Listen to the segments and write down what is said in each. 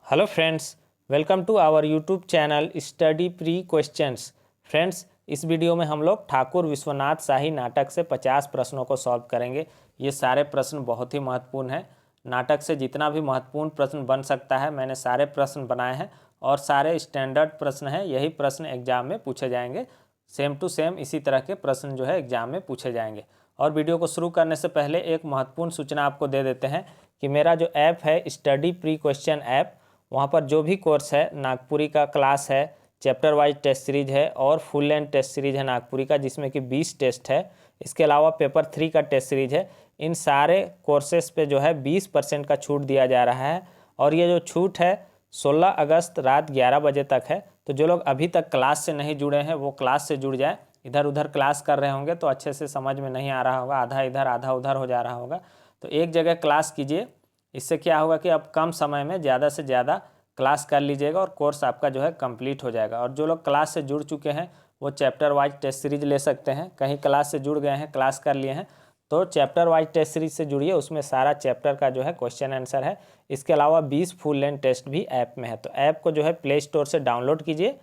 Hello friends, welcome to our YouTube channel study pre questions. Friends, इस video में हम लोग ठाकुर विश्वनाथ शाही नाटक से 50 प्रश्नों को सॉल्व करेंगे। ये सारे प्रश्न बहुत ही महत्वपूर्ण हैं। नाटक से जितना भी महत्वपूर्ण प्रश्न बन सकता है मैंने सारे प्रश्न बनाए हैं और सारे स्टैंडर्ड प्रश्न हैं। यही प्रश्न एग्जाम में पूछे जाएंगे। सेम टू सेम इसी तरह के प्रश्न जो है एग्जाम में पूछे जाएंगे। और वीडियो को शुरू करने से पहले एक महत्वपूर्ण सूचना आपको दे देते हैं कि मेरा जो ऐप है स्टडी प्री क्वेश्चन ऐप, वहाँ पर जो भी कोर्स है, नागपुरी का क्लास है, चैप्टर वाइज टेस्ट सीरीज है और फुल लेंथ टेस्ट सीरीज है नागपुरी का, जिसमें कि 20 टेस्ट है। इसके अलावा पेपर 3 का टेस्ट सीरीज है। इन सारे कोर्सेज पे जो है 20% का छूट दिया जा रहा है। और ये जो छूट है 16 अगस्त रात 11 बजे तक है। तो जो लोग अभी तक क्लास से नहीं जुड़े हैं वो क्लास से जुड़ जाएँ। इधर उधर क्लास कर रहे होंगे तो अच्छे से समझ में नहीं आ रहा होगा, आधा इधर आधा उधर हो जा रहा होगा। तो एक जगह क्लास कीजिए। इससे क्या होगा कि आप कम समय में ज़्यादा से ज़्यादा क्लास कर लीजिएगा और कोर्स आपका जो है कंप्लीट हो जाएगा। और जो लोग क्लास से जुड़ चुके हैं वो चैप्टर वाइज टेस्ट सीरीज ले सकते हैं। कहीं क्लास से जुड़ गए हैं, क्लास कर लिए हैं, तो चैप्टर वाइज टेस्ट सीरीज से जुड़िए। उसमें सारा चैप्टर का जो है क्वेश्चन आंसर है। इसके अलावा 20 फुल लेंथ टेस्ट भी ऐप में है। तो ऐप को जो है प्ले स्टोर से डाउनलोड कीजिए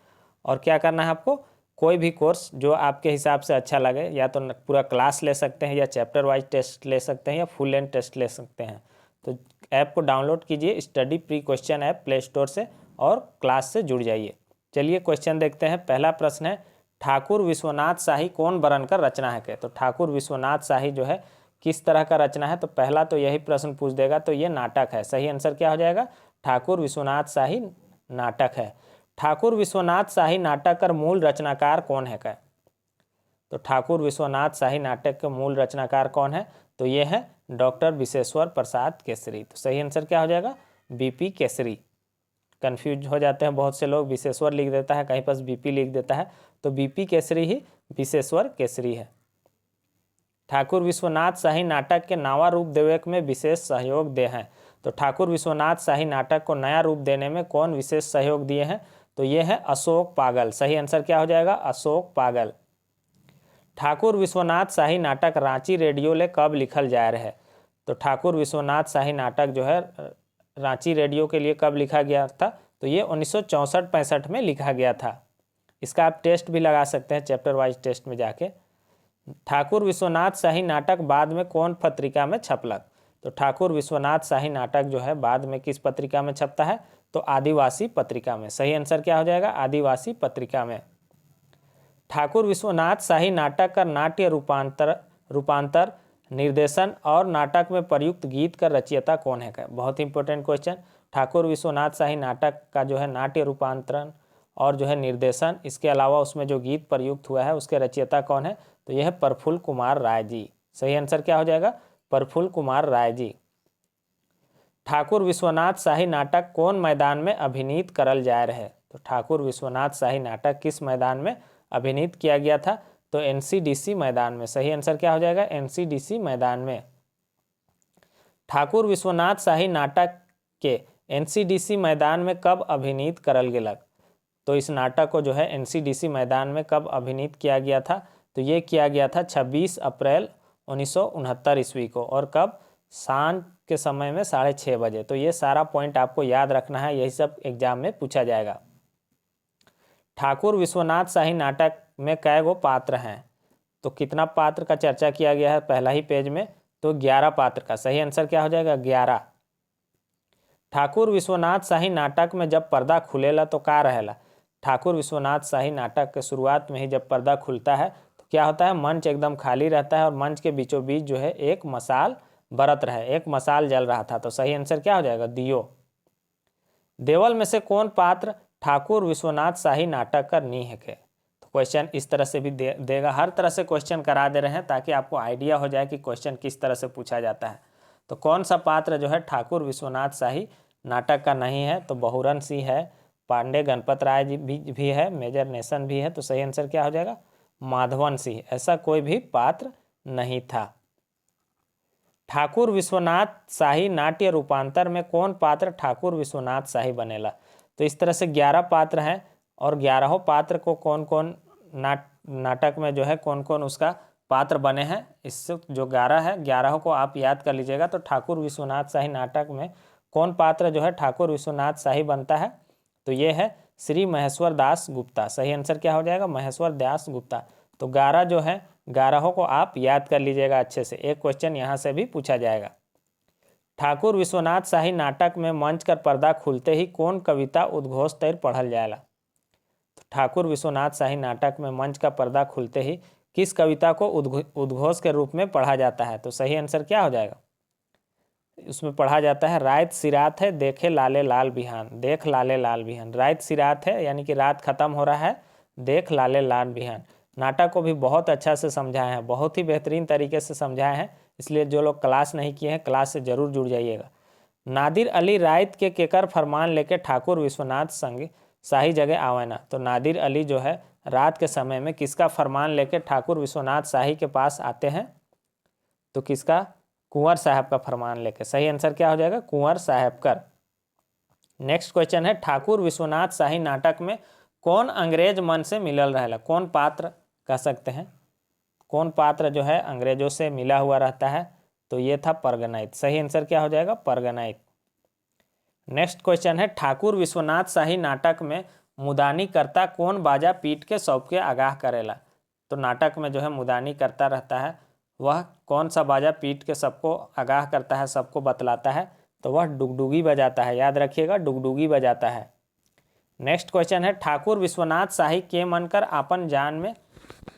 और क्या करना है आपको, कोई भी कोर्स जो आपके हिसाब से अच्छा लगे, या तो पूरा क्लास ले सकते हैं या चैप्टर वाइज टेस्ट ले सकते हैं या फुल लेंथ टेस्ट ले सकते हैं। तो ऐप को डाउनलोड कीजिए study pre question app play store से और क्लास से जुड़ जाइए। चलिए क्वेश्चन देखते हैं। पहला प्रश्न है, ठाकुर विश्वनाथ शाही कौन बनकर रचना है के। तो ठाकुर विश्वनाथ शाही जो है किस तरह का रचना है। तो पहला तो यही प्रश्न पूछ देगा, तो ये नाटक है। सही आंसर क्या हो जाएगा, ठाकुर विश्वनाथ शाही नाटक है। ठाकुर विश्वनाथ शाही नाटक का मूल रचनाकार कौन है का। तो ठाकुर विश्वनाथ शाही नाटक के मूल रचनाकार कौन है, तो ये है डॉक्टर विश्वेश्वर प्रसाद केसरी। तो सही आंसर क्या हो जाएगा, बीपी केसरी। कंफ्यूज हो जाते हैं बहुत से लोग, विश्वेश्वर लिख देता है, कहीं पर बीपी लिख देता है, तो बीपी केसरी ही विश्वेश्वर केसरी है। ठाकुर विश्वनाथ शाही नाटक के नवा रूप देवे में विशेष सहयोग दे हैं। तो ठाकुर विश्वनाथ शाही नाटक को नया रूप देने में कौन विशेष सहयोग दिए हैं, तो ये है अशोक पागल। सही आंसर क्या हो जाएगा, अशोक पागल। ठाकुर विश्वनाथ शाही नाटक रांची रेडियो ले कब लिखल जा रहा है। तो ठाकुर विश्वनाथ शाही नाटक जो है रांची रेडियो के लिए कब लिखा गया था, तो ये 1964-65 में लिखा गया था। इसका आप टेस्ट भी लगा सकते हैं चैप्टर वाइज टेस्ट में जाके। ठाकुर विश्वनाथ शाही नाटक बाद में कौन पत्रिका में छपलक। तो ठाकुर विश्वनाथ शाही नाटक जो है बाद में किस पत्रिका में छपता है, तो आदिवासी पत्रिका में। सही आंसर क्या हो जाएगा, आदिवासी पत्रिका में। ठाकुर विश्वनाथ शाही नाटक का नाट्य रूपांतर निर्देशन और नाटक में प्रयुक्त गीत का रचयिता कौन है का। बहुत इंपॉर्टेंट क्वेश्चन। ठाकुर विश्वनाथ शाही नाटक का जो है नाट्य रूपांतरण और जो है निर्देशन, इसके अलावा उसमें जो गीत प्रयुक्त हुआ है उसके रचयिता कौन है, तो यह है प्रफुल्ल कुमार राय जी। सही आंसर क्या हो जाएगा, प्रफुल्ल कुमार राय जी। ठाकुर विश्वनाथ शाही नाटक कौन मैदान में अभिनीत करल जा रहे है। तो ठाकुर विश्वनाथ शाही नाटक किस मैदान में अभिनीत किया गया था, तो एनसीडीसी मैदान में। सही आंसर क्या हो जाएगा, एनसीडीसी मैदान में। ठाकुर विश्वनाथ शाही नाटक के एनसीडीसी मैदान में कब अभिनीत करल गेलक। तो इस नाटक को जो है एनसीडीसी मैदान में कब अभिनीत किया गया था, तो ये किया गया था 26 अप्रैल 1969 ईस्वी को। और कब, शाम के समय में 6:30 बजे। तो ये सारा पॉइंट आपको याद रखना है, यही सब एग्जाम में पूछा जाएगा। ठाकुर विश्वनाथ शाही नाटक में कै गो पात्र हैं। तो कितना पात्र का चर्चा किया गया है पहला ही पेज में, तो 11 पात्र का। सही आंसर क्या हो जाएगा, 11। ठाकुर विश्वनाथ शाही नाटक में जब पर्दा खुलेला तो का रहेला। ठाकुर विश्वनाथ शाही नाटक के शुरुआत में ही जब पर्दा खुलता है तो क्या होता है, मंच एकदम खाली रहता है और मंच के बीचों बीच जो है एक मसाल बरत रहा है, एक मसाल जल रहा था। तो सही आंसर क्या हो जाएगा, दियो। देवल में से कौन पात्र ठाकुर विश्वनाथ शाही नाटक का नी है के। तो क्वेश्चन इस तरह से भी देगा। हर तरह से क्वेश्चन करा दे रहे हैं ताकि आपको आइडिया हो जाए कि क्वेश्चन किस तरह से पूछा जाता है। तो कौन सा पात्र जो है ठाकुर विश्वनाथ शाही नाटक का नहीं है, तो बहुरन सिंह है, पांडे गणपत राय जी भी है, मेजर नेशन भी है। तो सही आंसर क्या हो जाएगा, माधवन सिंह। ऐसा कोई भी पात्र नहीं था। ठाकुर विश्वनाथ शाही नाट्य रूपांतर में कौन पात्र ठाकुर विश्वनाथ शाही बनेला। तो इस तरह से 11 पात्र हैं और 11 पात्र को कौन कौन नाटक में जो है कौन कौन उसका पात्र बने हैं, इससे जो 11 है 11 को आप याद कर लीजिएगा। तो ठाकुर विश्वनाथ शाही नाटक में कौन पात्र जो है ठाकुर विश्वनाथ शाही बनता है? तो ये है श्री महेश्वर दास गुप्ता। सही आंसर क्या हो जाएगा? महेश्वर दास गुप्ता। तो 11 जो है, 11 को आप याद कर लीजिएगा अच्छे से, एक क्वेश्चन यहाँ से भी पूछा जाएगा। ठाकुर विश्वनाथ शाही नाटक में मंच कर पर्दा खुलते ही कौन कविता उद्घोष तैर पढ़ल जाएला? तो ठाकुर विश्वनाथ शाही नाटक में मंच का पर्दा खुलते ही किस कविता को उद्घोष के रूप में पढ़ा जाता है? तो सही आंसर क्या हो जाएगा? उसमें पढ़ा जाता है रात सिरात है देखे लाले लाल बिहान, देख लाले लाल बिहान। रात सिरात है यानी कि रात खत्म हो रहा है, देख लाले लाल बिहान। नाटक को भी बहुत अच्छा से समझाए हैं, बहुत ही बेहतरीन तरीके से समझाए हैं, इसलिए जो लोग क्लास नहीं किए हैं क्लास से जरूर जुड़ जाइएगा। नादिर अली रायत के केकर फरमान लेके ठाकुर विश्वनाथ संग शाही जगह आवेना? तो नादिर अली जो है रात के समय में किसका फरमान लेके ठाकुर विश्वनाथ शाही के पास आते हैं? तो किसका? कुंवर साहब का फरमान लेके। सही आंसर क्या हो जाएगा? कुंवर साहब का। नेक्स्ट क्वेश्चन है ठाकुर विश्वनाथ शाही नाटक में कौन अंग्रेज मन से मिलल रहेला? कौन पात्र कह सकते हैं? कौन पात्र जो है अंग्रेजों से मिला हुआ रहता है? तो ये था परगनाइत। सही आंसर क्या हो जाएगा? परगनाइत। नेक्स्ट क्वेश्चन है ठाकुर विश्वनाथ शाही नाटक में मुदानी करता कौन बाजा पीट के सबके आगाह करेला? तो नाटक में जो है मुदानी करता रहता है, वह कौन सा बाजा पीट के सबको आगाह करता है, सबको बतलाता है? तो वह डुगडुगी बजाता है। याद रखिएगा, डुगडुगी बजाता है। नेक्स्ट क्वेश्चन है ठाकुर विश्वनाथ शाही के मनकर अपन जान में,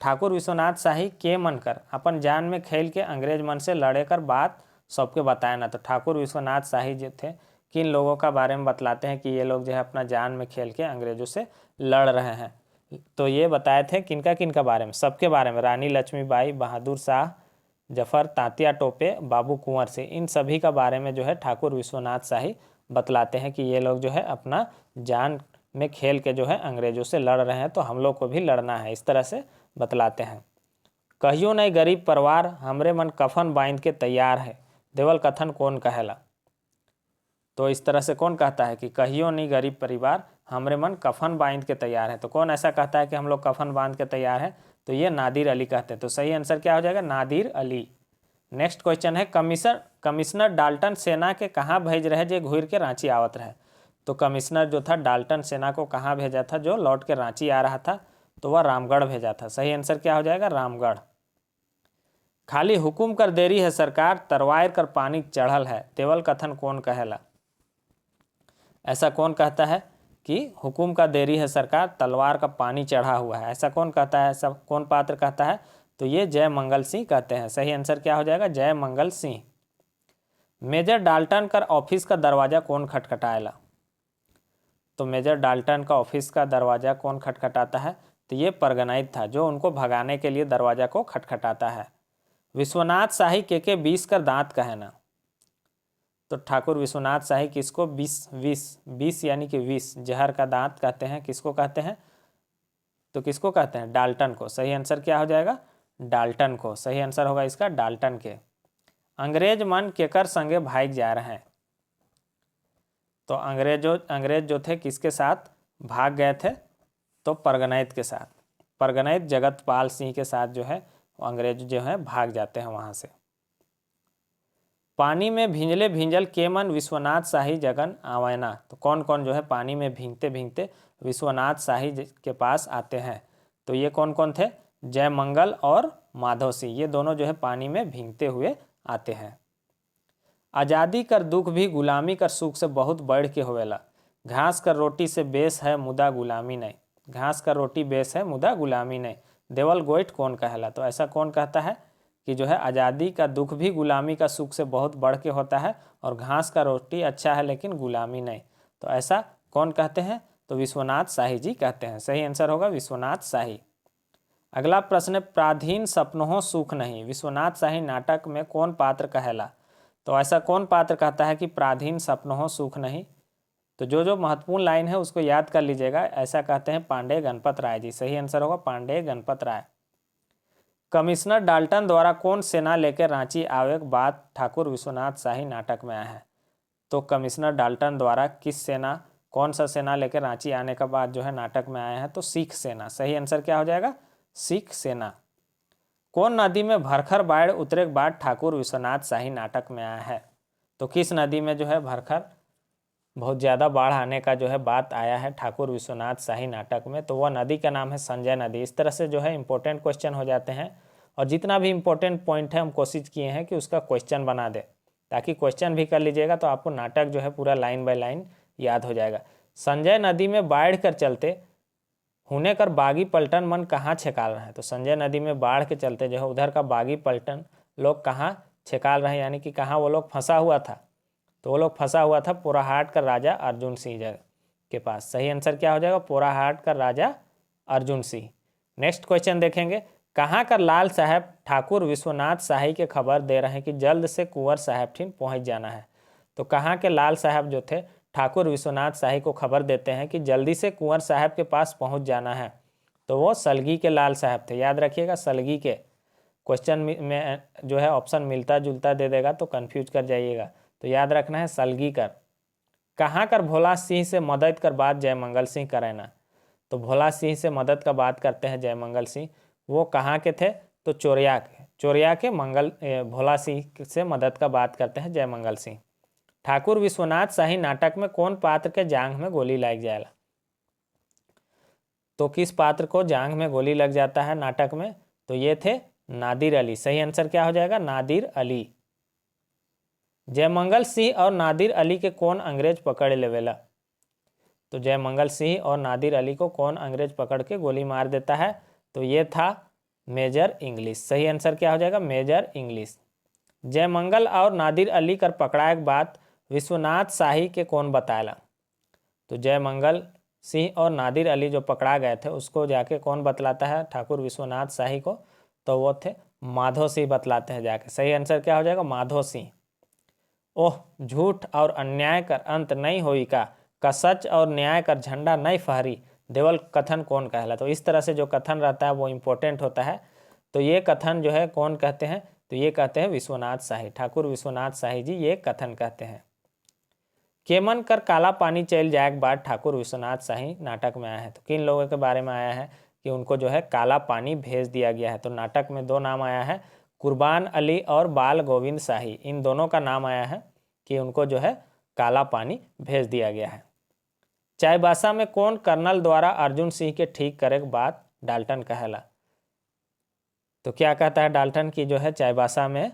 ठाकुर विश्वनाथ शाही के मनकर अपन जान में खेल के अंग्रेज मन से लड़े कर बात सबके बताए ना? तो ठाकुर विश्वनाथ शाही जो थे किन लोगों का बारे में बतलाते हैं कि ये लोग जो है अपना जान में खेल के अंग्रेजों से लड़ रहे हैं? तो ये बताए थे किनका किनका बारे में? सबके बारे में। रानी लक्ष्मीबाई, बहादुर शाह जफर, तात्या टोपे, बाबू कुंवर सिंह, इन सभी का बारे में जो है ठाकुर विश्वनाथ शाही बतलाते हैं कि ये लोग जो है अपना जान में खेल के जो है अंग्रेजों से लड़ रहे हैं, तो हम लोग को भी लड़ना है, इस तरह से बतलाते हैं। कहियो नहीं गरीब परिवार हमरे मन कफन बांध के तैयार है, देवल कथन कौन कहेला? तो इस तरह से कौन कहता है कि कहियो नहीं गरीब परिवार हमरे मन कफन बांध के तैयार है? तो कौन ऐसा कहता है कि हम लोग कफन बांध के तैयार हैं? तो ये नादिर अली कहते हैं। तो सही आंसर क्या हो जाएगा? नादिर अली। नेक्स्ट क्वेश्चन है कमिश्नर डाल्टन सेना के कहाँ भेज रहे जे घूर के रांची आवत रहे? तो कमिश्नर जो था डाल्टन सेना को कहाँ भेजा था जो लौट के रांची आ रहा था? तो वह रामगढ़ भेजा था। सही आंसर क्या हो जाएगा? रामगढ़। खाली हुकुम कर देरी है सरकार तरवार कर पानी चढ़ल है, देवल कथन कौन कहेला? ऐसा कौन कहता है कि हुकुम का देरी है सरकार तलवार का पानी चढ़ा हुआ है? ऐसा कौन कहता है? ऐसा कौन पात्र कहता है? तो ये जय मंगल सिंह कहते हैं। सही आंसर क्या हो जाएगा? जय मंगल सिंह। मेजर डाल्टन कर ऑफिस का दरवाजा कौन खटखटाएला? तो मेजर डाल्टन का ऑफिस का दरवाजा कौन खटखटाता है? तो ये परगनाइत था जो उनको भगाने के लिए दरवाजा को खटखटाता है। विश्वनाथ शाही के 20 कर दांत कहना? तो ठाकुर विश्वनाथ शाही किसको 20 यानी कि 20 जहर का दांत कहते हैं? किसको कहते हैं? तो किसको कहते हैं? डाल्टन को। सही आंसर क्या हो जाएगा? डाल्टन को। सही आंसर होगा इसका डाल्टन के। अंग्रेज मन केकर संगे भाग जा रहे हैं? तो अंग्रेज जो थे किसके साथ भाग गए थे? तो परगनाइत के साथ। परगनाइत जगतपाल सिंह के साथ जो है अंग्रेज जो है भाग जाते हैं वहाँ से। पानी में भींजले भींजल के मन विश्वनाथ शाही जगन आवेना? तो कौन कौन जो है पानी में भींगते भींगते विश्वनाथ शाही के पास आते हैं? तो ये कौन कौन थे? जय मंगल और माधव सिंह, ये दोनों जो है पानी में भींगते हुए आते हैं। आज़ादी कर दुख भी गुलामी कर सुख से बहुत बढ़ के होवेला, घास कर रोटी से बेस है मुदा गुलामी नहीं। घास का रोटी बेस है मुदा गुलामी नहीं, देवल गोइठ कौन कहेला? तो ऐसा कौन कहता है कि जो है आज़ादी का दुख भी गुलामी का सुख से बहुत बढ़ के होता है और घास का रोटी अच्छा है लेकिन गुलामी नहीं? तो ऐसा कौन कहते हैं? तो विश्वनाथ शाही जी कहते हैं। सही आंसर होगा विश्वनाथ शाही। अगला प्रश्न है प्राधीन सपनों सुख नहीं, विश्वनाथ शाही नाटक में कौन पात्र कहेला? तो ऐसा कौन पात्र कहता है कि प्राधीन सपनों सुख नहीं? तो जो महत्वपूर्ण लाइन है उसको याद कर लीजिएगा। ऐसा कहते हैं पांडे गणपत राय जी। सही आंसर होगा पांडे गणपत राय। कमिश्नर डाल्टन द्वारा कौन सेना लेकर रांची आवे के बाद ठाकुर विश्वनाथ शाही नाटक में आए हैं? तो कमिश्नर डाल्टन द्वारा किस सेना, कौन सा सेना लेकर रांची आने के बाद जो है नाटक में आए हैं? तो सिख सेना। सही आंसर क्या हो जाएगा? सिख सेना। कौन नदी में भरखर बाढ़ उतरे के बाद ठाकुर विश्वनाथ शाही नाटक में आया है? तो किस नदी में जो है भरखर बहुत ज़्यादा बाढ़ आने का जो है बात आया है ठाकुर विश्वनाथ शाही नाटक में, तो वह नदी का नाम है संजय नदी। इस तरह से जो है इंपॉर्टेंट क्वेश्चन हो जाते हैं, और जितना भी इंपॉर्टेंट पॉइंट है हम कोशिश किए हैं कि उसका क्वेश्चन बना दे, ताकि क्वेश्चन भी कर लीजिएगा तो आपको नाटक जो है पूरा लाइन बाय लाइन याद हो जाएगा। संजय नदी में बाढ़ कर चलते होने कर बागी पलटन मन कहाँ छेकाल रहे हैं। तो संजय नदी में बाढ़ के चलते जो है उधर का बागी पलटन लोग कहाँ छेकाल रहे हैं, यानी कि कहाँ वो लोग फंसा हुआ था। तो वो लोग फंसा हुआ था पोराहाट का राजा अर्जुन सिंह के पास। सही आंसर क्या हो जाएगा, पोराहाट का राजा अर्जुन सिंह। नेक्स्ट क्वेश्चन देखेंगे, कहाँ का लाल साहब ठाकुर विश्वनाथ शाही के खबर दे रहे हैं कि जल्द से कुंवर साहब ठीन पहुँच जाना है। तो कहाँ के लाल साहब जो थे ठाकुर विश्वनाथ शाही को खबर देते हैं कि जल्दी से कुंवर साहब के पास पहुँच जाना है। तो वो सलगी के लाल साहब थे, याद रखिएगा सलगी के। क्वेश्चन में जो है ऑप्शन मिलता जुलता दे देगा तो कन्फ्यूज कर जाइएगा, तो याद रखना है सलगी कर। कहाँ कर भोला सिंह से मदद कर बात जयमंगल सिंह करैना। तो भोला सिंह से मदद का बात करते हैं जयमंगल सिंह, वो कहाँ के थे, तो चोरिया के मंगल भोला सिंह से मदद का बात करते हैं जयमंगल सिंह। ठाकुर विश्वनाथ शाही नाटक में कौन पात्र के जांघ में गोली लग जाएगा। तो किस पात्र को जांघ में गोली लग जाता है नाटक में, तो ये थे नादिर अली। सही आंसर क्या हो जाएगा, नादिर अली। जयमंगल सिंह और नादिर अली के कौन अंग्रेज पकड़ लेवेला। तो जयमंगल सिंह और नादिर अली को कौन अंग्रेज पकड़ के गोली मार देता है, तो ये था मेजर इंग्लिश। सही आंसर क्या हो जाएगा, मेजर इंग्लिश। जयमंगल और नादिर अली कर पकड़ाए के बात विश्वनाथ शाही के कौन बताया। तो जयमंगल सिंह और नादिर अली जो पकड़ा गए थे उसको जाके कौन बतलाता है ठाकुर विश्वनाथ शाही को, तो वो थे माधो सिंह बतलाते हैं जाके। सही आंसर क्या हो जाएगा, माधो सिंह। ओह झूठ और अन्याय कर अंत नहीं होई का सच और न्याय कर झंडा नहीं फहरी देवल कथन कौन कहला। तो इस तरह से जो कथन रहता है वो इम्पोर्टेंट होता है। तो ये कथन जो है कौन कहते हैं, तो ये कहते हैं विश्वनाथ शाही, ठाकुर विश्वनाथ शाही जी ये कथन कहते हैं। केमन कर काला पानी चल जाए के बाद ठाकुर विश्वनाथ शाही नाटक में आया है। तो किन लोगों के बारे में आया है कि उनको जो है काला पानी भेज दिया गया है। तो नाटक में दो नाम आया है, कुर्बान अली और बाल गोविंद शाही, इन दोनों का नाम आया है कि उनको जो है काला पानी भेज दिया गया है। चाईबासा में कौन कर्नल द्वारा अर्जुन सिंह के ठीक करे के बाद डाल्टन कहला। तो क्या कहता है डाल्टन की जो है चाईबासा में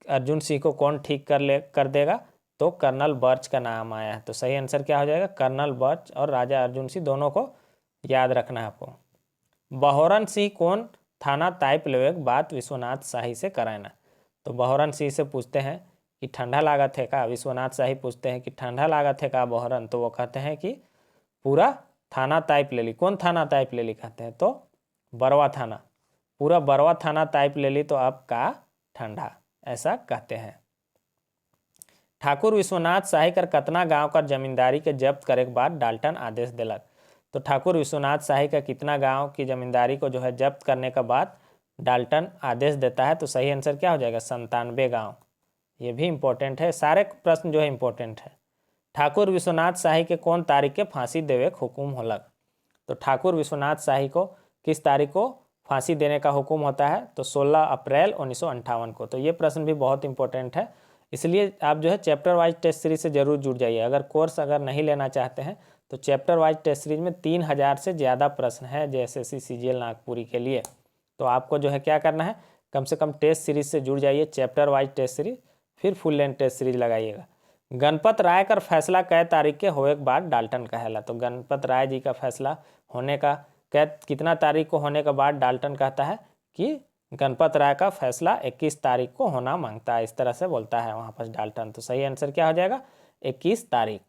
अर्जुन सिंह को कौन ठीक कर देगा, तो कर्नल बर्च का नाम आया है। तो सही आंसर क्या हो जाएगा, कर्नल बर्च और राजा अर्जुन सिंह दोनों को याद रखना है आपको। बहोरन सिंह कौन थाना ताइप लेवे बात विश्वनाथ शाही से कराना। तो बहोरन सिंह से पूछते हैं कि ठंडा लागत है का, विश्वनाथ शाही पूछते हैं कि ठंडा लागत है का बहोरन, तो वो कहते हैं कि पूरा थाना ताइप ले ली। कौन थाना ताइप ले ली कहते हैं, तो बरवा थाना, पूरा बरवा थाना ताइप ले ली तो अब का ठंडा, ऐसा कहते हैं। ठाकुर विश्वनाथ शाही कर कतना गांव कर जमींदारी के जब्त करे के बाद डाल्टन आदेश दिलक। तो ठाकुर विश्वनाथ शाही का कितना गांव की जमींदारी को जो है जब्त करने के बाद डाल्टन आदेश देता है। तो सही आंसर क्या हो जाएगा, 97 गांव। ये भी इंपॉर्टेंट है, सारे प्रश्न जो है इंपॉर्टेंट है। ठाकुर विश्वनाथ शाही के कौन तारीख के फांसी देवे के हुकुम होलक। तो ठाकुर विश्वनाथ शाही को किस तारीख को फांसी देने का हुक्म होता है, तो 16 अप्रैल 1958 को। तो ये प्रश्न भी बहुत इंपॉर्टेंट है, इसलिए आप जो है चैप्टर वाइज टेस्ट सीरीज से जरूर जुड़ जाइए। अगर कोर्स अगर नहीं लेना चाहते हैं तो चैप्टर वाइज टेस्ट सीरीज में 3000 से ज़्यादा प्रश्न है JSSC CGL नागपुरी के लिए। तो आपको जो है क्या करना है, कम से कम टेस्ट सीरीज से जुड़ जाइए, चैप्टर वाइज टेस्ट सीरीज, फिर फुल लेंथ टेस्ट सीरीज लगाइएगा। गणपत राय का फैसला कै तारीख के होए के बाद डाल्टन कहला। तो गणपत राय जी का फैसला होने का कितना तारीख को होने के बाद डाल्टन कहता है कि गणपत राय का फैसला 21 तारीख को होना मांगता है, इस तरह से बोलता है वहां पर डाल्टन। तो सही आंसर क्या हो जाएगा, 21 तारीख।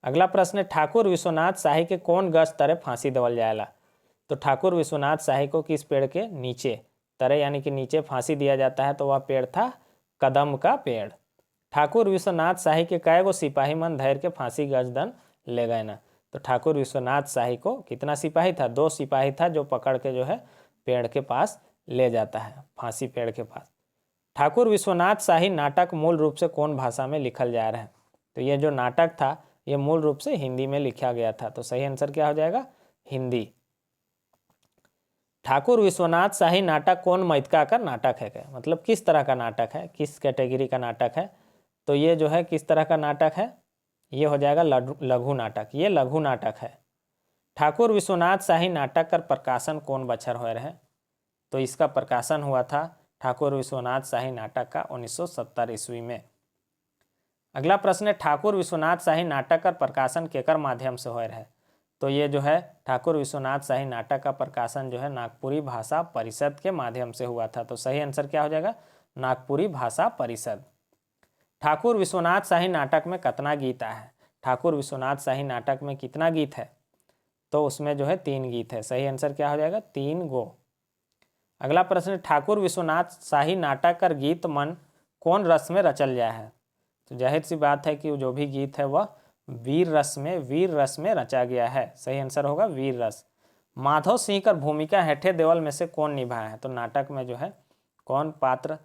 अगला प्रश्न है, ठाकुर विश्वनाथ शाही के कौन गछ तरे फांसी देवल जाएला। तो ठाकुर विश्वनाथ शाही को किस पेड़ के नीचे तरे यानी कि नीचे फांसी दिया जाता है, तो वह पेड़ था कदम का पेड़। ठाकुर विश्वनाथ शाही के कई गो सिपाही मन धैर्य के फांसी गजदन ले गए ना। तो ठाकुर विश्वनाथ शाही को कितना सिपाही था, 2 सिपाही था जो पकड़ के जो है पेड़ के पास ले जाता है, फांसी पेड़ के पास। ठाकुर विश्वनाथ शाही नाटक मूल रूप से कौन भाषा में लिखल जा रहा है। तो ये जो नाटक था ये मूल रूप से हिंदी में लिखा गया था। तो सही आंसर क्या हो जाएगा, हिंदी। ठाकुर विश्वनाथ शाही नाटक कौन मैथिका का नाटक है क्या, मतलब किस तरह का नाटक है, किस कैटेगरी का नाटक है। तो ये जो है किस तरह का नाटक है, ये हो जाएगा लघु नाटक, ये लघु नाटक है। ठाकुर विश्वनाथ शाही नाटक कर प्रकाशन कौन बछर होय रहे, तो इसका प्रकाशन हुआ था ठाकुर विश्वनाथ शाही नाटक का 1970 ईस्वी में। अगला प्रश्न है ठाकुर विश्वनाथ शाही नाटक का प्रकाशन केकर माध्यम से होय रहे, तो ये जो है ठाकुर विश्वनाथ शाही नाटक का प्रकाशन जो है नागपुरी भाषा परिषद के माध्यम से हुआ था। तो सही आंसर क्या हो जाएगा, नागपुरी भाषा परिषद। ठाकुर विश्वनाथ शाही नाटक में कितना गीत है, ठाकुर विश्वनाथ शाही नाटक में कितना गीत है, तो उसमें जो है 3 गीत है। सही आंसर क्या हो जाएगा, 3 गो। अगला प्रश्न ठाकुर विश्वनाथ शाही नाटक कर गीत मन कौन रस में रचल जाए है, तो जाहिर सी बात है कि जो भी गीत है वह वीर रस में रचा गया है। सही आंसर होगा वीर रस। माधव सिंह कर भूमिका हेठे देवल में से कौन निभाया है, तो नाटक में जो है कौन पात्र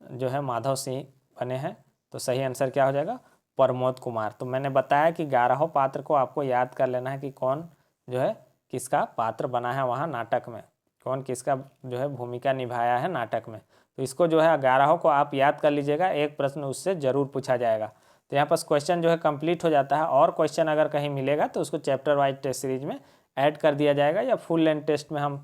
जो है माधव सिंह बने हैं, तो सही आंसर क्या हो जाएगा, प्रमोद कुमार। तो मैंने बताया कि 11 पात्र को आपको याद कर लेना है कि कौन जो है किसका पात्र बना है वहाँ नाटक में, कौन किसका जो है भूमिका निभाया है नाटक में। तो इसको जो है 11 को आप याद कर लीजिएगा, एक प्रश्न उससे जरूर पूछा जाएगा। तो यहाँ पर क्वेश्चन जो है कंप्लीट हो जाता है, और क्वेश्चन अगर कहीं मिलेगा तो उसको चैप्टर वाइज टेस्ट सीरीज में ऐड कर दिया जाएगा, या फुल लेंथ टेस्ट में हम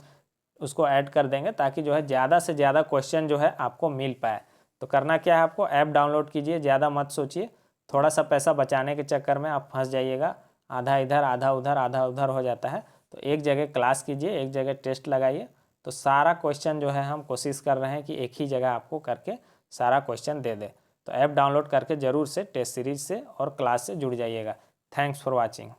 उसको ऐड कर देंगे, ताकि जो है ज़्यादा से ज़्यादा क्वेश्चन जो है आपको मिल पाए। तो करना क्या है, आपको ऐप डाउनलोड कीजिए, ज़्यादा मत सोचिए, थोड़ा सा पैसा बचाने के चक्कर में आप फंस जाइएगा, आधा इधर आधा उधर हो जाता है। तो एक जगह क्लास कीजिए, एक जगह टेस्ट लगाइए, तो सारा क्वेश्चन जो है हम कोशिश कर रहे हैं कि एक ही जगह आपको करके सारा क्वेश्चन दे दे। तो ऐप डाउनलोड करके ज़रूर से टेस्ट सीरीज से और क्लास से जुड़ जाइएगा। Thanks for watching.